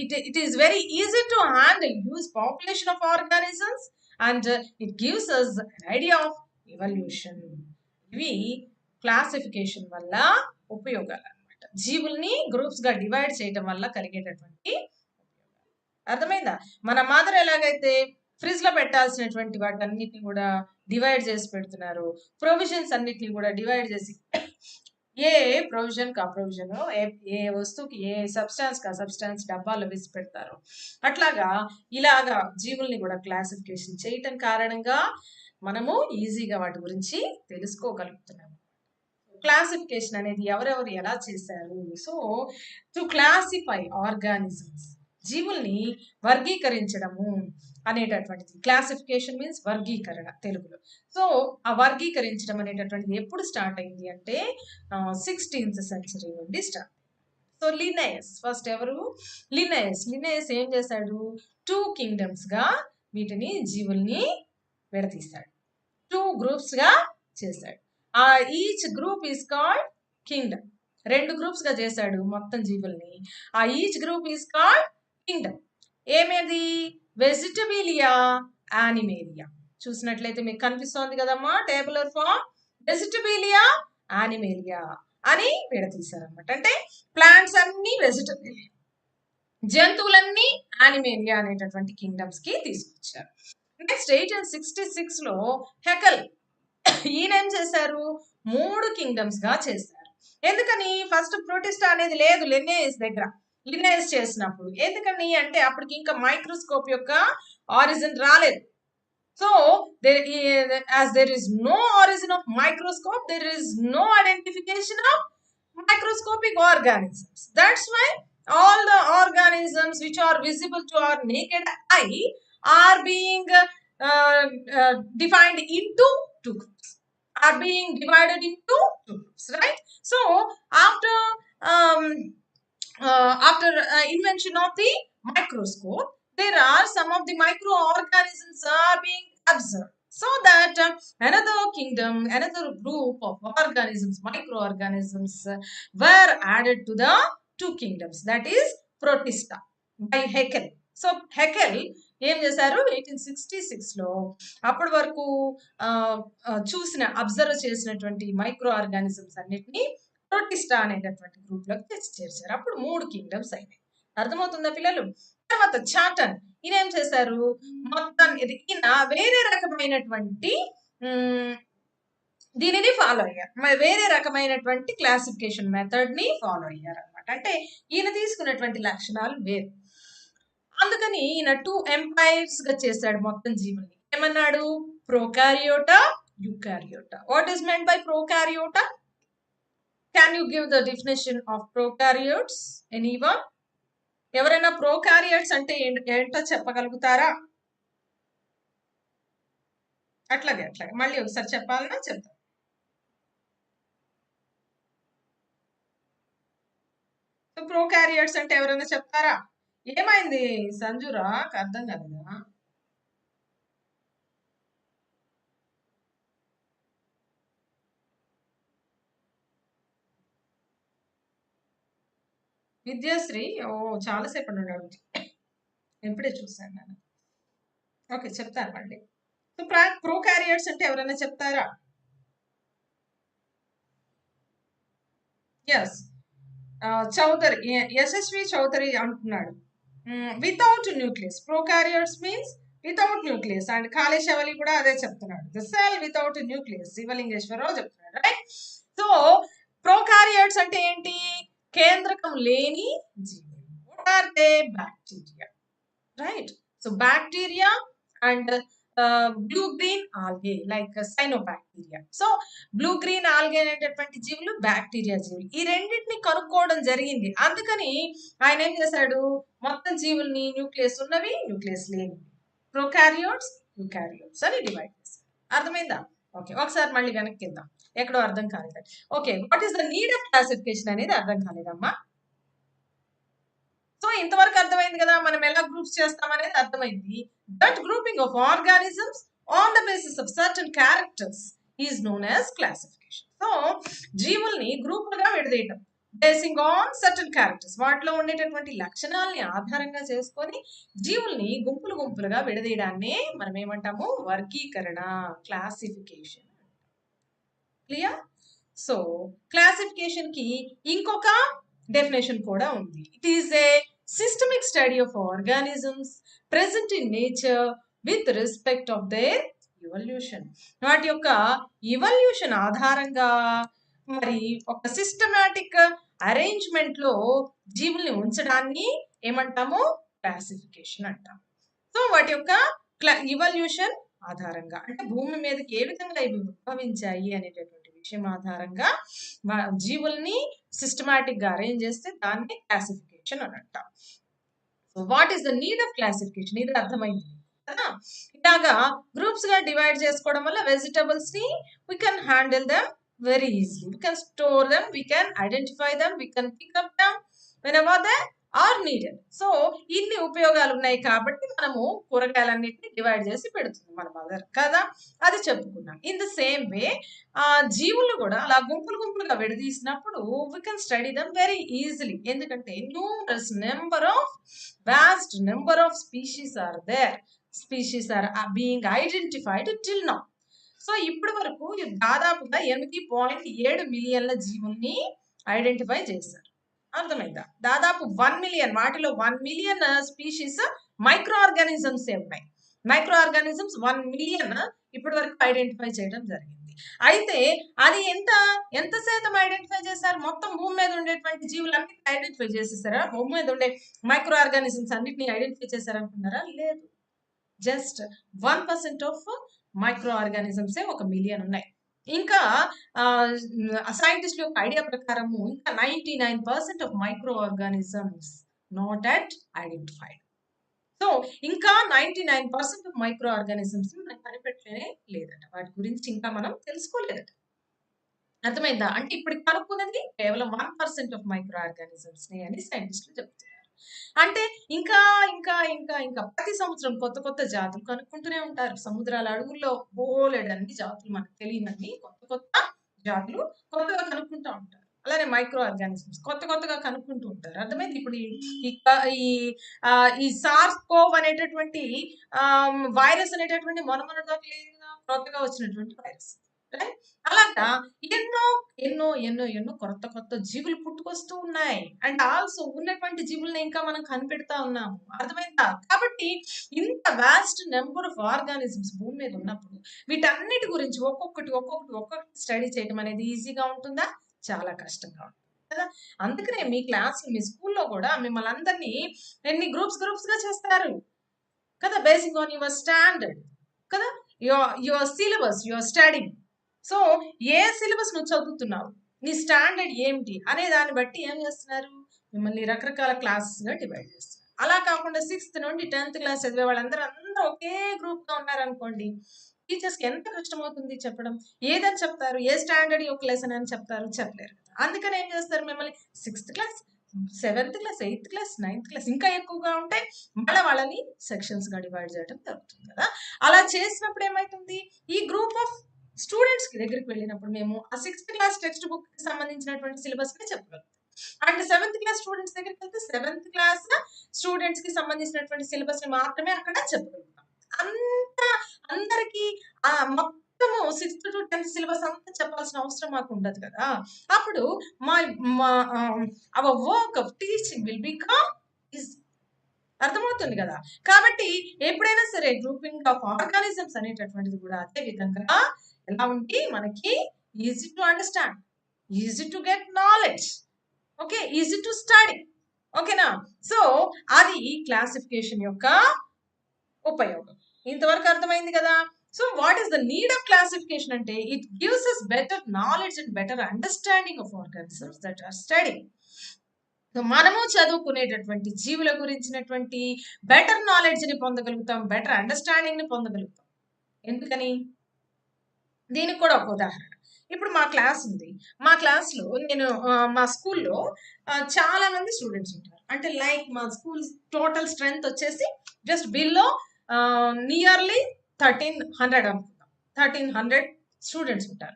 It is very easy to handle huge population of organisms, and it gives us an idea of evolution. ఇవి classification వల్ల ఉపయోగాలు అన్నమాట. జీవుల్ని groups గా divide చేయడం వల్ల కలిగేటటువంటి అర్థమైందా? మన మదర్ ఎలాగైతే ఫ్రిడ్జ్ లో పెట్టాల్సినటువంటి వాటన్నిటిని కూడా డివైడ్ చేసి పెడుతున్నారు, ప్రొవిజన్స్ అన్నిటిని కూడా డివైడ్ చేసి ఏ ప్రొవిజన్ కా ప్రొవిజన్, ఏ వస్తువుకి ఏ సబ్స్టాన్స్ కా సబ్స్టాన్స్ డబ్బాలో వేసి పెడతారు. అట్లాగా ఇలాగా జీవుల్ని కూడా క్లాసిఫికేషన్ చేయటం కారణంగా మనము ఈజీగా వాటి గురించి తెలుసుకోగలుగుతున్నాము. క్లాసిఫికేషన్ అనేది ఎవరెవరు ఎలా చేశారు? సో టు క్లాసిఫై ఆర్గానిజమ్స్, జీవుల్ని వర్గీకరించడము అనేటటువంటిది. క్లాసిఫికేషన్ మీన్స్ వర్గీకరణ తెలుగులో. సో ఆ వర్గీకరించడం అనేటటువంటిది ఎప్పుడు స్టార్ట్ అయింది అంటే 16th century నుండి స్టార్ట్. సో లిన్నయస్ ఫస్ట్ ఎవరు? లిన్నయస్ ఏం చేశాడు? 2 kingdoms గా వీటిని జీవుల్ని విడదీశాడు, 2 groups గా చేశాడు. Each group is called kingdom. 2 groups గా చేశాడు మొత్తం జీవుల్ని. Each group is called kingdom. ఏమేది? Vegetabilia, animalia. చూసినట్లయితే మీకు కనిపిస్తోంది కదమ్మా టేబులర్ ఫామ్. వెజిటబిలియా, యానిమేలియా అని విడతీశారనమాట. అంటే ప్లాంట్స్ అన్ని వెజిటబిలియా, జంతువులన్నీ యానిమేలియా అనేటటువంటి కింగ్డమ్స్ కి తీసుకొచ్చారు. నెక్స్ట్ 1866 లో హెకల్ ఈయనేం చేశారు? 3 kingdoms గా చేశారు. ఎందుకని? ఫస్ట్ ప్రొటిస్టా అనేది లేదు లిన్నయస్ దగ్గర. లిన్నయస్ చేసినప్పుడు ఎందుకని అంటే అప్పటికి ఇంకా మైక్రోస్కోప్ యొక్క ఆరిజిన్ రాలేదు. So as there is no origin of microscope, there is no identification of microscopic organisms. That's why all the organisms which are visible to our naked eye are being defined into 2 groups, are being divided into 2 groups, right? So after invention of the microscope, there are some of the microorganisms are being observed, so that another kingdom, another group of organisms, microorganisms were added to the 2 kingdoms, that is Protista by Haeckel. So Haeckel ఏం చేశారు? 1866 లో అప్పటి వరకు observe చేసినటువంటి micro organisms అన్నిటినీ Protista అనేటటువంటి group లోకి తెచ్చి చేర్చారు. అప్పుడు 3 kingdoms అయినాయి. అర్థమవుతుందా పిల్లలు? తర్వాత చాటన్ ఈయన ఏం చేశారు? మొత్తాన్ని ఈయన వేరే రకమైనటువంటి దీనిని ఫాలో అయ్యారు, వేరే రకమైనటువంటి క్లాసిఫికేషన్ మెథడ్ ని ఫాలో అయ్యారు అనమాట. అంటే ఈయన తీసుకున్నటువంటి లక్షణాలు వేరు. అందుకని ఈయన 2 empires గా చేశాడు మొత్తం జీవుల్ని. ఏమన్నాడు? Prokaryota, eukaryota. What is meant by prokaryota? Can you give the definition of prokaryotes? Anyone? ఎవరైనా ప్రోకారియోట్స్ అంటే ఏంటో చెప్పగలుగుతారా? అట్లాగే మళ్ళీ ఒకసారి చెప్పాలన్నా చెప్తాను. సో ప్రోకారియోట్స్ అంటే ఎవరైనా చెప్తారా? ఏమైంది సంజురా? అర్థం కదా. విద్యాశ్రీ చాలాసేపు ఉన్నాడు, ఎప్పుడే చూసాను నేను. ఓకే చెప్తాను మళ్ళీ. సో ప్రోకారియోట్స్ అంటే ఎవరైనా చెప్తారా? ఎస్ చౌదరి, యశస్వి చౌదరి అంటున్నాడు without nucleus. Prokaryotes means without nucleus. And Kaleshavali కూడా అదే చెప్తున్నాడు, the cell without nucleus. Sivalingeswararao చెప్తున్నాడు, రైట్? సో ప్రోకారియోట్స్ అంటే ఏంటి? కేంద్రకం లేని జీవులు. What are they? Bacteria, right? So bacteria and blue-green algae like cyanobacteria. So blue-green algae అనేటటువంటి జీవులు బ్యాక్టీరియా జీవులు. ఈ రెండింటిని కనుక్కోవడం జరిగింది. అందుకని ఆయన ఏం చేశాడు, మొత్తం జీవుల్ని న్యూక్లియస్ ఉన్నవి, న్యూక్లియస్ లేని, ప్రొకారియోట్స్, యూకారియోట్స్ అని డివైడ్ చేశారు. అర్థమైందా? ఓకే, ఒకసారి మళ్ళీ వెనక్కి వెళ్దాం, ఎక్కడో అర్థం కాలేదు. Okay, what is the need of classification అనేది అర్థం కాలేదమ్మా. సో ఇంతవరకు అర్థమైంది కదా, మనం ఎలా గ్రూప్స్ చేస్తామనేది అర్థమైంది. That grouping of organisms on the basis of certain characters is known as classification. So జీవుల్ని గ్రూపులుగా విడదీయటం బేసింగ్ ఆన్ సర్టన్ క్యారెక్టర్స్, వాటిలో ఉండేటటువంటి లక్షణాలని ఆధారంగా చేసుకొని జీవుల్ని గుంపులు గుంపులుగా విడదీయడాన్ని మనం ఏమంటాము, వర్గీకరణ, క్లాసిఫికేషన్. క్లియర్? సో క్లాసిఫికేషన్ కి ఇంకొక డెఫినేషన్ కూడా ఉంది. It is a systemic study of organisms present in nature with respect of their evolution. వాటి యొక్క ఎవల్యూషన్ ఆధారంగా మరి ఒక సిస్టమాటిక్ అరేంజ్మెంట్ లో జీవుల్ని ఉంచడాన్ని ఏమంటాము, క్లాసిఫికేషన్ అంటాం. సో వాటి యొక్క ఎవల్యూషన్ ఆధారంగా, అంటే భూమి మీదకి ఏ విధంగా ఇవి ఉద్భవించాయి అనేటటువంటి విషయం ఆధారంగా జీవుల్ని సిస్టమాటిక్ గా అరేంజ్ చేస్తే దాన్ని క్లాసిఫికేషన్ అని అంటాం. So what is the need of classification, ఇది అర్థమైంది కదా. ఇలాగా గ్రూప్స్ గా డివైడ్ చేసుకోవడం వల్ల వెజిటబుల్స్ ని we can handle them very easily, we can store them, we can identify them, we can pick up them whenever they are needed. So ఇన్ని ఉపయోగాలు ఉన్నాయి కాబట్టి మనము కూరగాయలన్నిటిని డివైడ్ చేసి పెడుతుంది మన మదర్ కదా, అది చెప్పుకున్నాం. ఇన్ ద సేమ్ వే జీవులు కూడా అలా గుంపులు గుంపులుగా విడదీసినప్పుడు we can study them very easily, ఎందుకంటే numerous vast number of species are there, species are being identified till now. So ఇప్పటి వరకు దాదాపుగా 8.7 మిలియన్ల జీవుల్ని ఐడెంటిఫై చేశారు. అర్థమైందా? దాదాపు 1 మిలియన్, వాటిలో 1 మిలియన్ స్పీషీస్ మైక్రో ఆర్గానిజమ్స్ ఉన్నాయి. మైక్రో ఆర్గానిజమ్స్ 1 మిలియన్ ఇప్పటి వరకు ఐడెంటిఫై చేయడం జరిగింది. అయితే అది ఎంత శాతం ఐడెంటిఫై చేశారు? మొత్తం భూమి మీద ఉండేటువంటి జీవులన్నిటిని ఐడెంటిఫై చేసేసారా? భూమి మీద ఉండే మైక్రో ఆర్గానిజమ్స్ అన్నిటిని ఐడెంటిఫై చేశారనుకున్నారా? లేదు, జస్ట్ 1% ఆఫ్ మైక్రో ఆర్గానిజమ్సే 1 మిలియన్ ఉన్నాయి. ఇంకా సైంటిస్ట్ యొక్క ఐడియా ప్రకారము ఇంకా 99% of micro organisms not at identified. So ఇంకా 99% ఆఫ్ మైక్రో ఆర్గానిజమ్స్ మనం కనిపెట్టలే లేదట, వాటి గురించి ఇంకా మనం తెలుసుకోలేదట. అర్థమైందా? అంటే ఇప్పుడు కనుక్కున్నది కేవలం 1% ఆఫ్ మైక్రో ఆర్గానిజమ్స్ ని అని సైంటిస్టులు చెప్తున్నారు. అంటే ఇంకా ఇంకా ఇంకా ఇంకా ప్రతి సంవత్సరం కొత్త కొత్త జాతులు కనుక్కుంటూనే ఉంటారు. సముద్రాల అడుగుల్లో బోలెడన్ని జాతులు, మనకు తెలియనన్ని కొత్త కొత్త జాతులు కొత్తగా కనుక్కుంటూ ఉంటారు. అలానే మైక్రో ఆర్గానిజమ్స్ కొత్త కొత్తగా కనుక్కుంటూ ఉంటారు. అర్థమైంది? ఇప్పుడు ఈ సార్స్-కోవ్ అనేటటువంటి వైరస్ అనేటటువంటి మొన్నదాకా లేదు, కొత్తగా వచ్చినటువంటి వైరస్. అలాగా ఎన్నో ఎన్నో ఎన్నో ఎన్నో కొత్త కొత్త జీవులు పుట్టుకొస్తూ ఉన్నాయి. అండ్ ఆల్సో ఉన్నటువంటి జీవుల్ని ఇంకా మనం కనిపెడతా ఉన్నాము. అర్థమైందా? కాబట్టి ఇంత వాస్ట్ నెంబర్ ఆఫ్ ఆర్గానిజమ్స్ భూమి మీద ఉన్నప్పుడు వీటన్నిటి గురించి ఒక్కొక్కటి స్టడీ చేయడం అనేది ఈజీగా ఉంటుందా? చాలా కష్టంగా ఉంటుంది కదా. అందుకనే మీ క్లాస్, మీ స్కూల్లో కూడా మిమ్మల్ని అందరినీ ఎన్ని గ్రూప్స్ గా చేస్తారు కదా, బేసింగ్ ఆన్ యువర్ స్టాండర్డ్ కదా, your syllabus, your study. So A syllabus నువ్వు చదువుతున్నావు, నీ స్టాండర్డ్ ఏమిటి అనే దాన్ని బట్టి ఏం చేస్తున్నారు, మిమ్మల్ని రకరకాల క్లాసెస్ గా డివైడ్ చేస్తున్నారు. అలా కాకుండా 6th నుండి 10th క్లాస్ చదివే వాళ్ళందరూ ఒకే గ్రూప్ గా ఉన్నారనుకోండి, టీచర్స్ కి ఎంత కష్టం అవుతుంది చెప్పడం. ఏదని చెప్తారు, ఏ స్టాండర్డ్ యొక్క లెసన్ అని చెప్తారు, చెప్పలేరు. అందుకని ఏం చేస్తారు, మిమ్మల్ని 6th class, 7th class, 8th class, 9th class ఇంకా ఎక్కువగా ఉంటే మళ్ళీ వాళ్ళని సెక్షన్స్ గా డివైడ్ చేయడం జరుగుతుంది కదా. అలా చేసినప్పుడు ఏమైతుంది, ఈ గ్రూప్ ఆఫ్ స్టూడెంట్స్ కి దగ్గరికి వెళ్ళినప్పుడు మేము ఆ 6th క్లాస్ టెక్స్ట్ బుక్ కి సంబంధించినటువంటి సిలబస్ ని చెప్పగలుగుతాం. అండ్ 7th క్లాస్ స్టూడెంట్స్ దగ్గరికి వెళ్తే 7th క్లాస్ స్టూడెంట్స్ కి సంబంధించినటువంటి సిలబస్ ని మాత్రమే అక్కడ చెప్పగలుగుతాం. అందరికి మొత్తము 6th to 10th సిలబస్ అంతా చెప్పాల్సిన అవసరం మాకు ఉండదు కదా. అప్పుడు our work of teaching will become easy. అర్థమవుతుంది కదా. కాబట్టి ఎప్పుడైనా సరే గ్రూపింగ్ ఆఫ్ ఆర్గానిజమ్స్ అనేటటువంటిది కూడా అదే విధంగా ఎలా ఉంటే మనకి easy to understand, easy to get knowledge, okay, easy to study. ఓకేనా? సో అది క్లాసిఫికేషన్ యొక్క ఉపయోగం. ఇంతవరకు అర్థమైంది కదా? So what is the need of classification అంటే it gives us better knowledge and better understanding of organisms that are studying. మనము చదువుకునేటటువంటి జీవుల గురించినటువంటి బెటర్ నాలెడ్జ్ ని పొందగలుగుతాం, బెటర్ అండర్స్టాండింగ్ ని పొందగలుగుతాం. ఎందుకని? దీనికి కూడా ఒక ఉదాహరణ. ఇప్పుడు మా క్లాస్ ఉంది. మా క్లాస్‌లో నేను మా స్కూల్‌లో చాలా మంది స్టూడెంట్స్ ఉంటారు. అంటే లైక్ మా స్కూల్ టోటల్ స్ట్రెంత్ వచ్చేసి జస్ట్ బిలో నియర్లీ 1300 అనుకుందాం. 1300 స్టూడెంట్స్ ఉంటారు.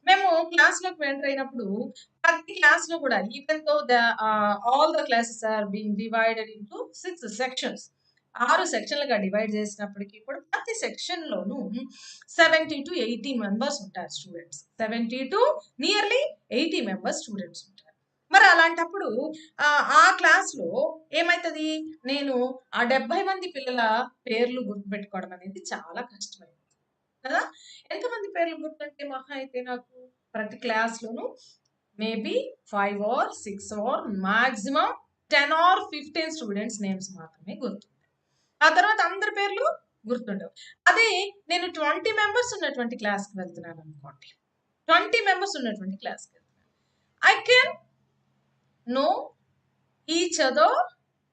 మేము క్లాస్‌లోకి ఎంటర్ అయినప్పుడు ప్రతి క్లాస్‌లో కూడా even though all the classes are being divided into 6 sections. 6 సెక్షన్లుగా డివైడ్ చేసినప్పటికీ కూడా ప్రతి సెక్షన్‌లోనూ 70-80 మెంబర్స్ ఉంటారు స్టూడెంట్స్. 70 నియర్లీ 80 మెంబర్స్ స్టూడెంట్స్ ఉంటారు. మరి అలాంటప్పుడు ఆ క్లాస్‌లో ఏమైతది? నేను ఆ 70 మంది పిల్లల పేర్లు గుర్తుపెట్టుకోవడం అనేది చాలా కష్టమైంది కదా! ఎంతమంది పేర్లు గుర్తుంటే మహా అయితే నాకు ప్రతి క్లాస్‌లోనూ maybe 5 or 6 or maximum 10 or 15 students names మాత్రమే గుర్తుంటాయి. ఆ తర్వాత అందరి పేర్లు గుర్తుండవు. అదే నేను 20 మెంబర్స్ ఉన్నటువంటి క్లాస్‌కి వెళ్తున్నాను అనుకోండి. 20 మెంబర్స్ ఉన్నటువంటి క్లాస్‌కి వెళ్తున్నాను. I can know each other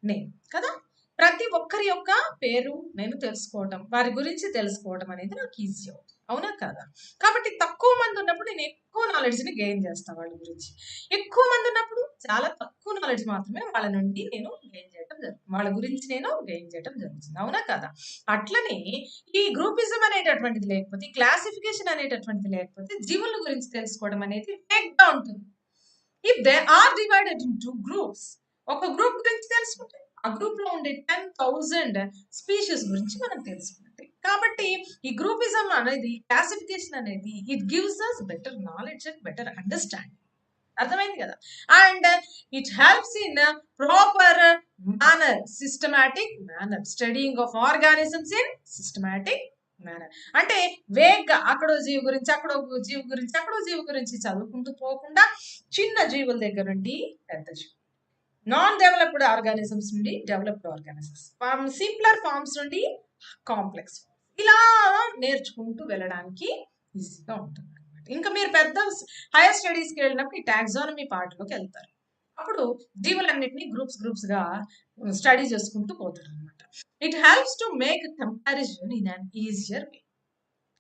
name కదా! ప్రతి ఒక్కరి యొక్క పేరు నేను తెలుసుకోవటం, వారి గురించి తెలుసుకోవడం అనేది నాకు ఈజీ అవుతుంది. అవునా కాదా? కాబట్టి తక్కువ మంది ఉన్నప్పుడు నేను ఎక్కువ నాలెడ్జ్‌ని గెయిన్ చేస్తా వాళ్ళ గురించి. ఎక్కువ మంది ఉన్నప్పుడు చాలా తక్కువ నాలెడ్జ్ మాత్రమే వాళ్ళ నుండి నేను గెయిన్ చేయడం జరుగుతుంది. వాళ్ళ గురించి నేను గెయిన్ చేయడం జరుగుతుంది. అవునా కాదా? అట్లనే ఈ గ్రూపిజం అనేటటువంటిది లేకపోతే, ఈ క్లాసిఫికేషన్ అనేటటువంటిది లేకపోతే జీవుల గురించి తెలుసుకోవడం అనేది వేగ్‌గా ఉంటుంది. If they are divided into groups, ఒక గ్రూప్ గురించి తెలుసుకుంటే ఆ గ్రూప్ లో ఉండే 10,000 స్పీషీస్ గురించి మనం తెలుసుకుంటే, కాబట్టి ఈ గ్రూపిజం అనేది, క్లాసిఫికేషన్ అనేది it gives us better knowledge and better understanding. అర్థమైంది కదా? And it helps in proper manner, systematic manner, studying of organisms in systematic manner. అంటే వేగ్గా అక్కడో జీవి గురించి, అక్కడో జీవి గురించి, అక్కడో జీవి గురించి చదువుకుంటూ పోకుండా చిన్న జీవుల దగ్గర నుండి పెద్ద జీవులు, నాన్ డెవలప్డ్ ఆర్గానిజమ్స్ నుండి డెవలప్డ్ ఆర్గానిజమ్స్, సింప్లర్ ఫార్మ్స్ నుండి కాంప్లెక్స్, ఇలా నేర్చుకుంటూ వెళ్ళడానికి ఈజీగా ఉంటుంది అనమాట. ఇంకా మీరు పెద్ద హైయర్ స్టడీస్కి వెళ్ళినప్పుడు ఈ టాక్సానమీ పార్ట్లోకి వెళ్తారు. అప్పుడు జీవులన్నింటినీ గ్రూప్స్ గా స్టడీ చేసుకుంటూ పోతారు అనమాట. It helps to make comparison in an easier way.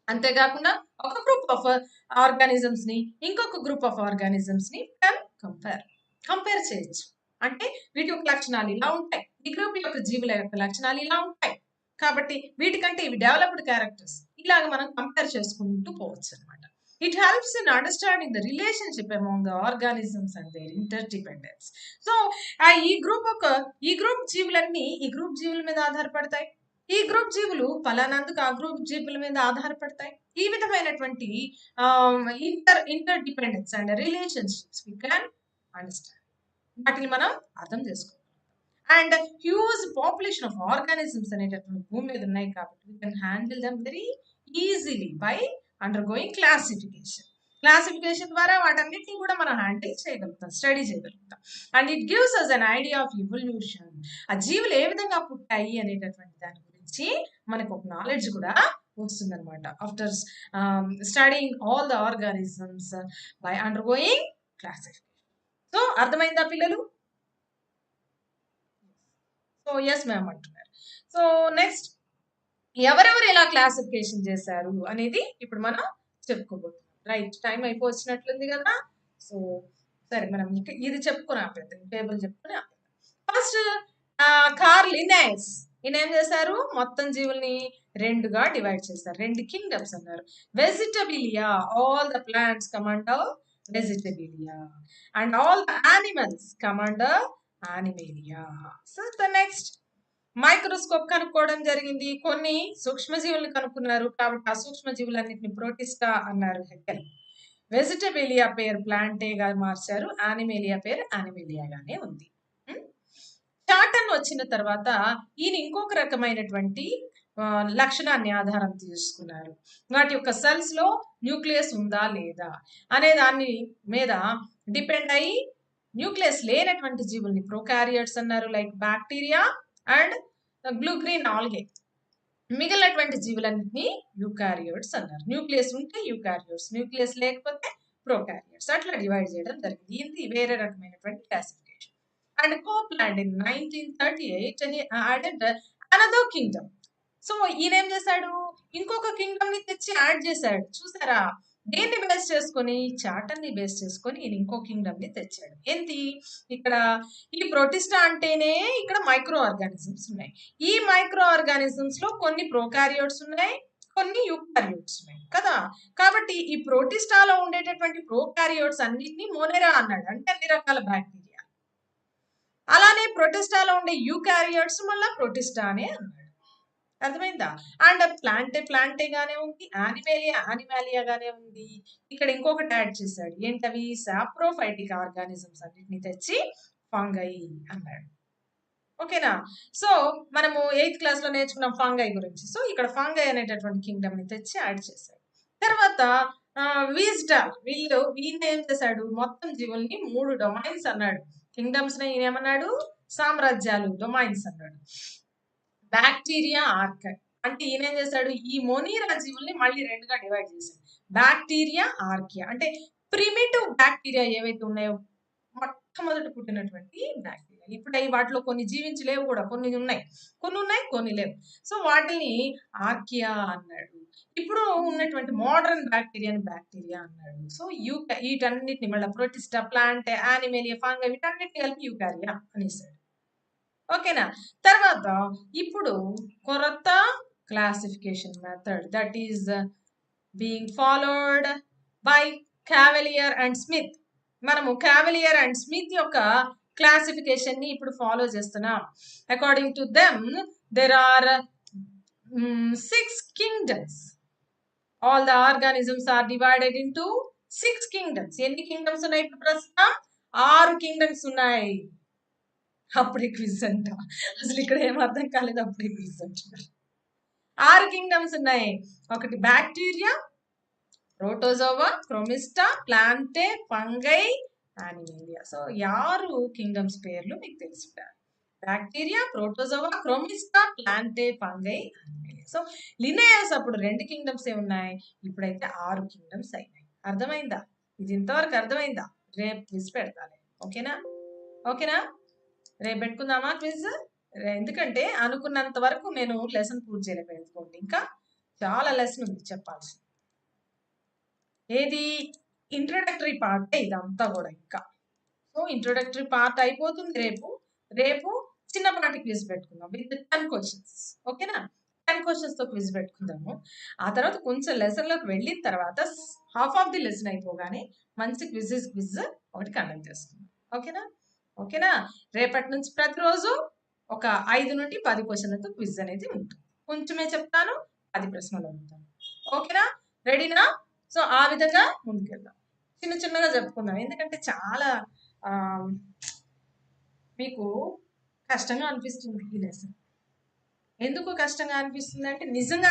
అంతేకాకుండా ఒక గ్రూప్ ఆఫ్ ఆర్గానిజమ్స్ ని ఇంకొక గ్రూప్ ఆఫ్ ఆర్గానిజమ్స్ ని కంపేర్ చేయొచ్చు. అంటే వీటి యొక్క లక్షణాలు ఇలా ఉంటాయి, ఈ గ్రూప్ యొక్క జీవుల యొక్క లక్షణాలు ఇలా ఉంటాయి, కాబట్టి వీటికంటే ఇవి డెవలప్డ్ క్యారెక్టర్స్, ఇలాగ మనం కంపేర్ చేసుకుంటూ పోవచ్చు అనమాట. It helps in understanding the relationship among the organisms and their interdependence. So ఈ గ్రూప్ జీవులన్నీ ఈ గ్రూప్ జీవుల మీద ఆధారపడతాయి, ఈ గ్రూప్ జీవులు ఫలానందుకు ఆ గ్రూప్ జీవుల మీద ఆధారపడతాయి. ఈ విధమైనటువంటి interdependence and relationships we can understand, వాటిని మనం అర్థం చేసుకోవాలి. And huge population of organisms అనేటటువంటి భూమి మీద ఉన్నాయి కాబట్టి we can handle them very easily by undergoing classification. Classification ద్వారా వాటన్నిటిని కూడా మనం హ్యాండిల్ చేయగలుగుతాం, స్టడీ చేయగలుగుతాం. And it gives us an idea of evolution. ఆ జీవులు ఏ విధంగా పుట్టాయి అనేటటువంటి దాని గురించి మనకు ఒక నాలెడ్జ్ కూడా వస్తుందన్నమాట. After studying all the organisms by undergoing classification. So అర్థమైందా పిల్లలు? సో ఎస్ మ్యామ్ అంటున్నారు. సో నెక్స్ట్ ఎవరెవరు ఎలా క్లాసిఫికేషన్ చేశారు అనేది ఇప్పుడు మనం చెప్పుకోబోతున్నాం. రైట్, టైం అయిపోవచ్చినట్లుంది కదా. సో సరే, మనం ఇది చెప్పుకుని ఆపేద్దాం, టేబుల్ చెప్పుకుని ఆపేద్దాం. ఫస్ట్ కార్ల్ లిన్నెస్ ఈయన ఏం చేశారు? మొత్తం జీవుల్ని రెండుగా డివైడ్ చేశారు, రెండు కింగ్డమ్స్ అన్నారు. Vegetabilia, all the plants come under vegetabilia, and all the animals come under animalia. So the next microscope కనుక్కోవడం జరిగింది, కొన్ని సూక్ష్మజీవులను కనుక్కున్నారు, కాబట్టి ఆ సూక్ష్మజీవులన్నింటిని ప్రోటిస్టా అన్నారు హెకెల్. వెజిటబిలియా పేరు ప్లాంటేగా మార్చారు, యానిమేలియా పేరు యానిమేలియాగానే ఉంది. చాటన్ వచ్చిన తర్వాత ఈయన ఇంకొక రకమైనటువంటి లక్షణాన్ని ఆధారం తీసుకున్నారు. వాటి యొక్క సెల్స్ లో న్యూక్లియస్ ఉందా లేదా అనే దాని మీద డిపెండ్ అయ్యి న్యూక్లియస్ లేనటువంటి జీవుల్ని ప్రొకారియోట్స్ అన్నారు, like bacteria and blue green algae. మిగిలినటువంటి జీవులన్నింటినీ యూకారియోట్స్ అన్నారు. న్యూక్లియస్ ఉంటే యూకారియోట్స్, న్యూక్లియస్ లేకపోతే ప్రొకారియోట్స్, అట్లా డివైడ్ చేయడం జరిగింది. ఇది వేరే రకమైనటువంటి classification. And Copeland in 1938 and he added another kingdom. So ఈయన ఏం చేశాడు, ఇంకొక కింగ్డమ్ ని తెచ్చి యాడ్ చేశాడు. చూసారా, దేన్ని బేస్ చేసుకొని, చార్టర్ ని బేస్ చేసుకొని ఈయన ఇంకో కింగ్డమ్ ని తెచ్చాడు. ఏంటి, ఇక్కడ ఈ ప్రోటిస్టా అంటేనే ఇక్కడ మైక్రో ఆర్గానిజమ్స్ ఉన్నాయి. ఈ మైక్రో ఆర్గానిజమ్స్ లో కొన్ని ప్రోకారియోట్స్ ఉన్నాయి, కొన్ని యూకారియోట్స్ ఉన్నాయి కదా. కాబట్టి ఈ ప్రోటిస్టాలో ఉండేటటువంటి ప్రోకారియోట్స్ అన్నిటినీ మోనెరా అన్నాడు, అంటే అన్ని రకాల బ్యాక్టీరియా. అలానే ప్రొటిస్టాలో ఉండే యూకారియోట్స్ మళ్ళీ ప్రొటిస్టానే అన్నాడు. అర్థమైందా? అండ్ ప్లాంటే గానే ఉంది, యానిమాలియా గానే ఉంది. ఇక్కడ ఇంకొకటి యాడ్ చేశాడు, ఏంటవి, సాప్రోఫైటిక్ ఆర్గానిజమ్స్ అన్నిటిని తెచ్చి ఫంగై అన్నాడు. ఓకేనా. సో మనము 8th క్లాస్ లో నేర్చుకున్నాం ఫంగై గురించి. సో ఇక్కడ ఫంగై అనేటటువంటి కింగ్డమ్ ని తెచ్చి యాడ్ చేశాడు. తర్వాత వీళ్ళ ఏం చేశాడు, మొత్తం జీవుల్ని 3 డొమైన్స్ అన్నాడు. కింగ్డమ్స్ ని ఏమన్నాడు, సామ్రాజ్యాలు, డొమైన్స్ అన్నాడు. Bacteria, archaea. అంటే ఈయన ఏం చేశాడు, ఈ మోనీరా జీవుల్ని మళ్ళీ 2గా డివైడ్ చేశాడు. బ్యాక్టీరియా, ఆర్కియా అంటే ప్రిమిటివ్ బ్యాక్టీరియా ఏవైతే ఉన్నాయో, మొట్టమొదటి పుట్టినటువంటి బ్యాక్టీరియా. ఇప్పుడు వాటిలో కొన్ని జీవించలేవు కూడా, కొన్ని ఉన్నాయి, కొన్ని లేవు. సో వాటిని ఆర్కియా అన్నాడు. ఇప్పుడు ఉన్నటువంటి మోడర్న్ బ్యాక్టీరియా అన్నాడు. సో వీటన్నిటిని మళ్ళీ ప్రొటిస్టా, ప్లాంట్, యానిమేలియా, ఫంగై వీటన్నిటిని కలిపి యూకారియా అనేసాడు. ఓకేనా. తర్వాత ఇప్పుడు కొత్త classification method that is being followed by Cavalier and Smith. మనము క్యావెలియర్ అండ్ స్మిత్ యొక్క క్లాసిఫికేషన్ ని ఇప్పుడు ఫాలో చేస్తున్నాం. According to them there are 6 kingdoms. All the organisms are divided into 6 kingdoms. ఎన్ని కింగ్డమ్స్ ఉన్నాయి ఇప్పుడు ప్రస్తుతం? 6 కింగ్డమ్స్ ఉన్నాయి. అప్పుడే క్విజ్ అంట, అసలు ఇక్కడ ఏం అర్థం కాలేదు, అప్పుడే క్విజ్ అంటున్నారు. 6 కింగ్డమ్స్ ఉన్నాయి. ఒకటి bacteria, protozoa, chromista, plantae, fungi, animalia. So 6 kingdoms పేర్లు మీకు తెలిసి ఉండాలి. Bacteria, protozoa, chromista, plantae, fungi, animalia. So Linnaeus అప్పుడు 2 కింగ్డమ్స్ ఉన్నాయి, ఇప్పుడైతే 6 కింగ్డమ్స్ అయినాయి. అర్థమైందా? ఇది ఇంతవరకు అర్థమైందా? రేపు క్విజ్ పెడతాను. ఓకేనా. రేపు పెట్టుకుందామా క్విజ్? ఎందుకంటే అనుకున్నంత వరకు నేను లెసన్ పూర్తి చేయలేకపోయింది, ఇంకా చాలా లెసన్ ఉంది చెప్పాల్సి. ఏది, ఇంట్రొడక్టరీ పార్ట్ ఇదంతా కూడా ఇంకా. సో ఇంట్రొడక్టరీ పార్ట్ అయిపోతుంది రేపు చిన్నపాటి క్విజ్ పెట్టుకుందాం విత్ 10 క్వశ్చన్స్. ఓకేనా. 10 క్వశ్చన్స్ తో క్విజ్ పెట్టుకుందాము. ఆ తర్వాత కొంచెం లెసన్ లోకి వెళ్ళిన తర్వాత హాఫ్ ఆఫ్ ది లెసన్ అయిపోగానే మంచి క్విజ్ ఒకటి కండక్ట్ చేసుకుందాం. ఓకేనా. రేపటి నుంచి ప్రతిరోజు ఒక 5 నుండి 10 క్వశ్చన్లతో క్విజ్ అనేది ఉంటుంది. కొంచెమే చెప్తాను, 10 ప్రశ్నలు అడుగుతాను. ఓకేనా, రెడీనా? సో ఆ విధంగా ముందుకెళ్దాం. చిన్నగా చెప్పుకుందాం, ఎందుకంటే చాలా మీకు కష్టంగా అనిపిస్తుంది ఈ లెసన్. ఎందుకు కష్టంగా అనిపిస్తుంది అంటే నిజంగా